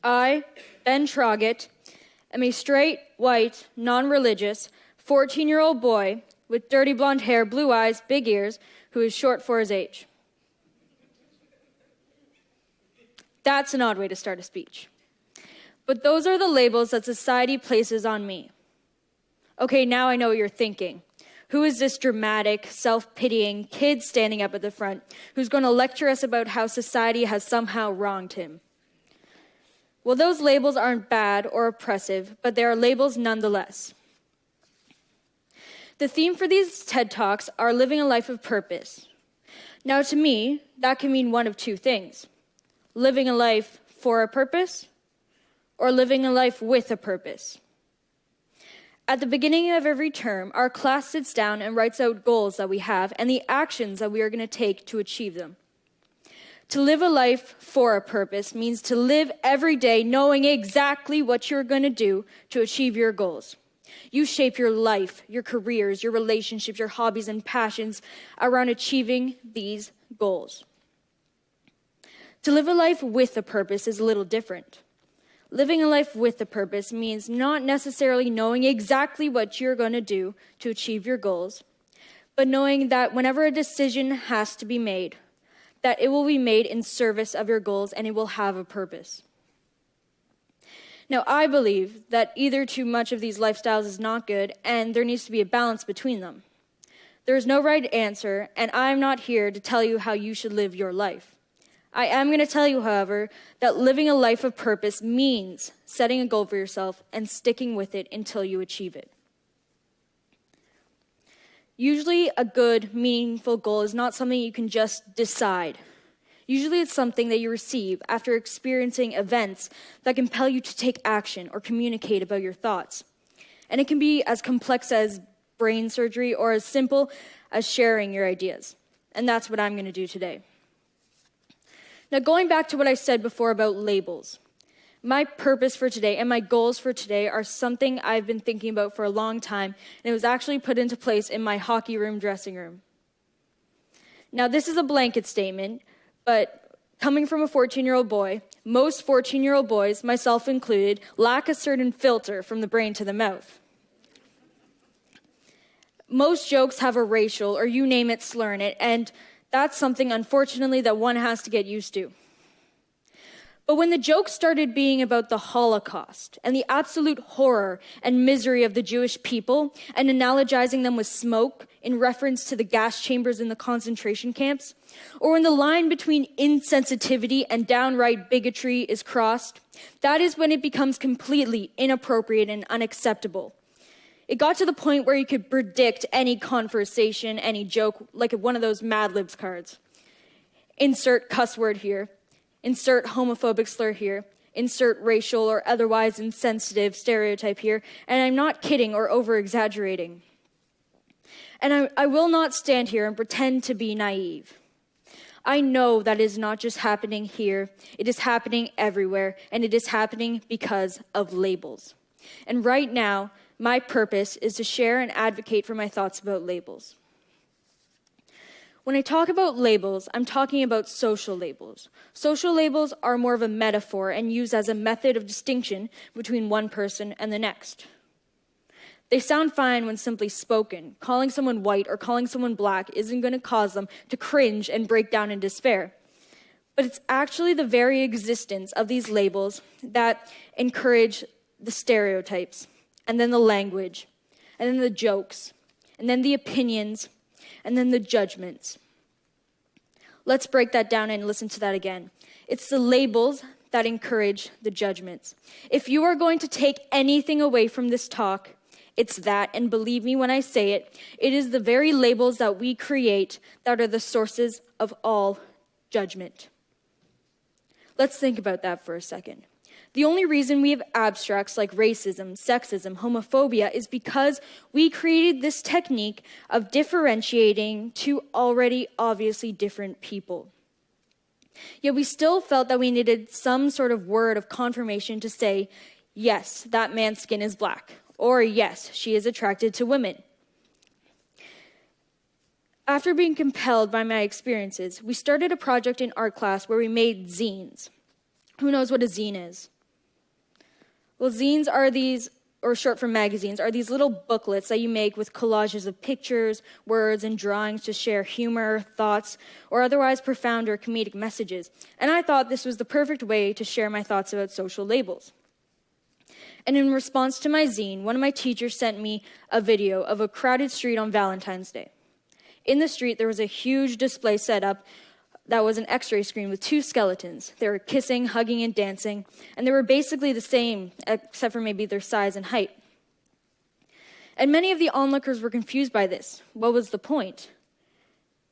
I, Ben Traugott, am a straight, white, non-religious, 14-year-old boy with dirty blonde hair, blue eyes, big ears, who is short for his age. That's an odd way to start a speech. But those are the labels that society places on me. Okay, now I know what you're thinking. Who is this dramatic, self-pitying kid standing up at the front who's going to lecture us about how society has somehow wronged him? Well, those labels aren't bad or oppressive, but they are labels nonetheless. The theme for these TED Talks are living a life of purpose. Now, to me, that can mean one of two things: living a life for a purpose, or living a life with a purpose. At the beginning of every term, our class sits down and writes out goals that we have and the actions that we are going to take to achieve them. To live a life for a purpose means to live every day knowing exactly what you're going to do to achieve your goals. You shape your life, your careers, your relationships, your hobbies, and passions around achieving these goals. To live a life with a purpose is a little different. Living a life with a purpose means not necessarily knowing exactly what you're going to do to achieve your goals, but knowing that whenever a decision has to be made, that it will be made in service of your goals and it will have a purpose. Now, I believe that either too much of these lifestyles is not good, and there needs to be a balance between them. There is no right answer, and I'm not here to tell you how you should live your life. I am going to tell you, however, that living a life of purpose means setting a goal for yourself and sticking with it until you achieve it. Usually, a good, meaningful goal is not something you can just decide. Usually, it's something that you receive after experiencing events that compel you to take action or communicate about your thoughts. And it can be as complex as brain surgery or as simple as sharing your ideas. And that's what I'm going to do today. Now, going back to what I said before about labels, my purpose for today and my goals for today are something I've been thinking about for a long time, and it was actually put into place in my hockey room dressing room. Now, this is a blanket statement, but coming from a 14-year-old boy, most 14-year-old boys, myself included, lack a certain filter from the brain to the mouth. Most jokes have a racial or you name it slur in it, and that's something, unfortunately, that one has to get used to. But when the jokes started being about the Holocaust and the absolute horror and misery of the Jewish people and analogizing them with smoke in reference to the gas chambers in the concentration camps, or when the line between insensitivity and downright bigotry is crossed, that is when it becomes completely inappropriate and unacceptable. It got to the point where you could predict any conversation, any joke, like one of those Mad Libs cards. Insert cuss word here. Insert homophobic slur here. Insert racial or otherwise insensitive stereotype here. And I'm not kidding or over-exaggerating. And I will not stand here and pretend to be naive. I know that it is not just happening here. It is happening everywhere. And it is happening because of labels. And right now, my purpose is to share and advocate for my thoughts about labels. When I talk about labels, I'm talking about social labels. Social labels are more of a metaphor and used as a method of distinction between one person and the next. They sound fine when simply spoken. Calling someone white or calling someone black isn't going to cause them to cringe and break down in despair. But it's actually the very existence of these labels that encourage the stereotypes, and then the language, and then the jokes, and then the opinions, and then the judgments. Let's break that down and listen to that again. It's the labels that encourage the judgments. If you are going to take anything away from this talk, it's that, and believe me when I say it, it is the very labels that we create that are the sources of all judgment. Let's think about that for a second. The only reason we have abstracts like racism, sexism, homophobia is because we created this technique of differentiating two already obviously different people. Yet we still felt that we needed some sort of word of confirmation to say, yes, that man's skin is black, or yes, she is attracted to women. After being compelled by my experiences, we started a project in art class where we made zines. Who knows what a zine is? Well, zines are these, or short for magazines, are these little booklets that you make with collages of pictures, words, and drawings to share humor, thoughts, or otherwise profound or comedic messages. And I thought this was the perfect way to share my thoughts about social labels. And in response to my zine, one of my teachers sent me a video of a crowded street on Valentine's Day. In the street, there was a huge display set up that was an x-ray screen with two skeletons. They were kissing, hugging, and dancing, and they were basically the same, except for maybe their size and height. And many of the onlookers were confused by this. What was the point?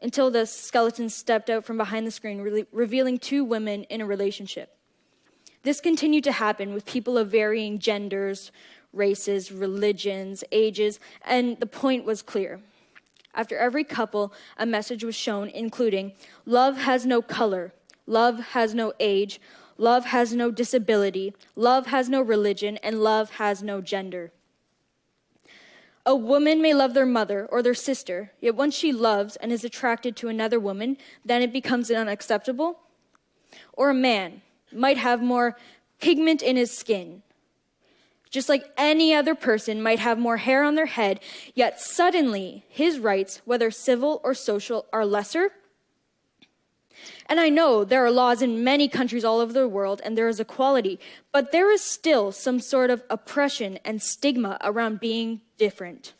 Until the skeletons stepped out from behind the screen, revealing two women in a relationship. This continued to happen with people of varying genders, races, religions, ages, and the point was clear. After every couple, a message was shown, including, love has no color, love has no age, love has no disability, love has no religion, and love has no gender. A woman may love their mother or their sister, yet once she loves and is attracted to another woman, then it becomes unacceptable. Or a man might have more pigment in his skin, just like any other person might have more hair on their head, yet suddenly his rights, whether civil or social, are lesser. And I know there are laws in many countries all over the world and there is equality, but there is still some sort of oppression and stigma around being different.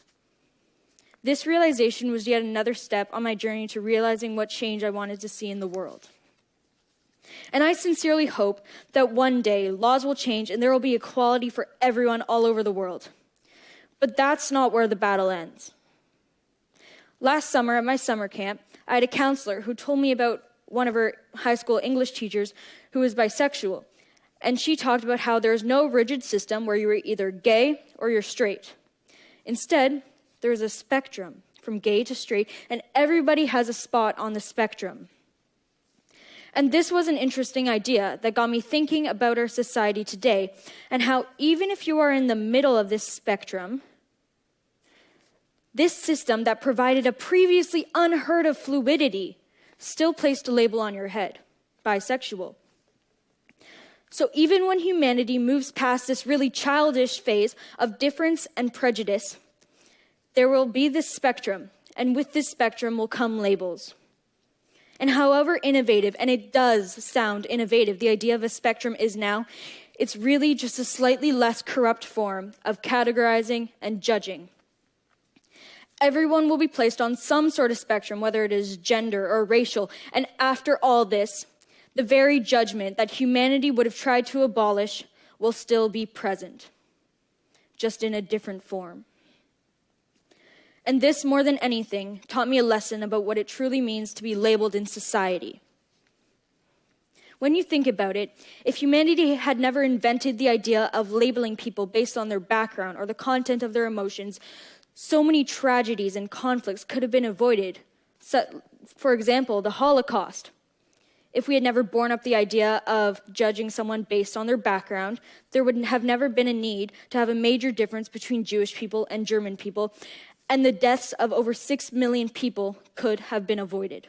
This realization was yet another step on my journey to realizing what change I wanted to see in the world. And I sincerely hope that one day laws will change and there will be equality for everyone all over the world. But that's not where the battle ends. Last summer at my summer camp, I had a counselor who told me about one of her high school English teachers who was bisexual. And she talked about how there is no rigid system where you are either gay or you're straight. Instead, there is a spectrum from gay to straight, and everybody has a spot on the spectrum. And this was an interesting idea that got me thinking about our society today and how even if you are in the middle of this spectrum, this system that provided a previously unheard of fluidity still placed a label on your head, bisexual. So even when humanity moves past this really childish phase of difference and prejudice, there will be this spectrum, and with this spectrum will come labels. And however innovative, and it does sound innovative, the idea of a spectrum is now, it's really just a slightly less corrupt form of categorizing and judging. Everyone will be placed on some sort of spectrum, whether it is gender or racial, and after all this, the very judgment that humanity would have tried to abolish will still be present, just in a different form. And this, more than anything, taught me a lesson about what it truly means to be labeled in society. When you think about it, if humanity had never invented the idea of labeling people based on their background or the content of their emotions, so many tragedies and conflicts could have been avoided. So, for example, the Holocaust. If we had never borne up the idea of judging someone based on their background, there would have never been a need to have a major difference between Jewish people and German people, and the deaths of over 6 million people could have been avoided.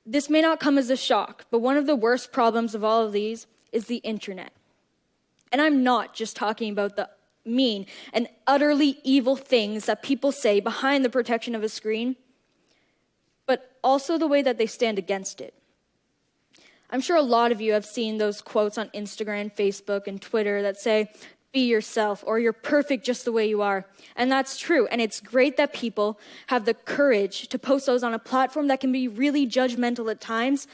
This may not come as a shock, but one of the worst problems of all of these is the internet. And I'm not just talking about the mean and utterly evil things that people say behind the protection of a screen, but also the way that they stand against it. I'm sure a lot of you have seen those quotes on Instagram, Facebook, and Twitter that say, be yourself, or you're perfect just the way you are. And that's true. And it's great that people have the courage to post those on a platform that can be really judgmental at times.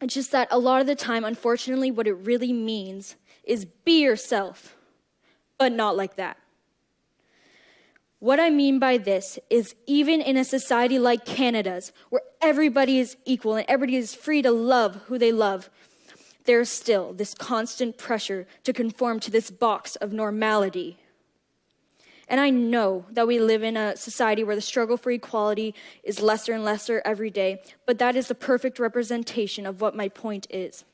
It's just that a lot of the time, unfortunately, what it really means is be yourself, but not like that. What I mean by this is even in a society like Canada's, where everybody is equal and everybody is free to love who they love, there's still this constant pressure to conform to this box of normality. And I know that we live in a society where the struggle for equality is lesser and lesser every day, but that is the perfect representation of what my point is.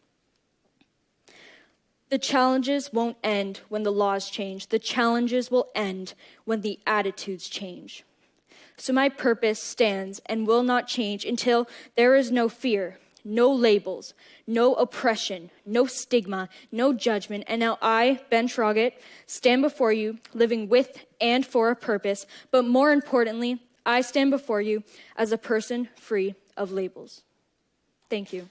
The challenges won't end when the laws change. The challenges will end when the attitudes change. So my purpose stands and will not change until there is no fear no labels, no oppression, no stigma, no judgment. And now I, Ben Traugott, stand before you, living with and for a purpose. But more importantly, I stand before you as a person free of labels. Thank you.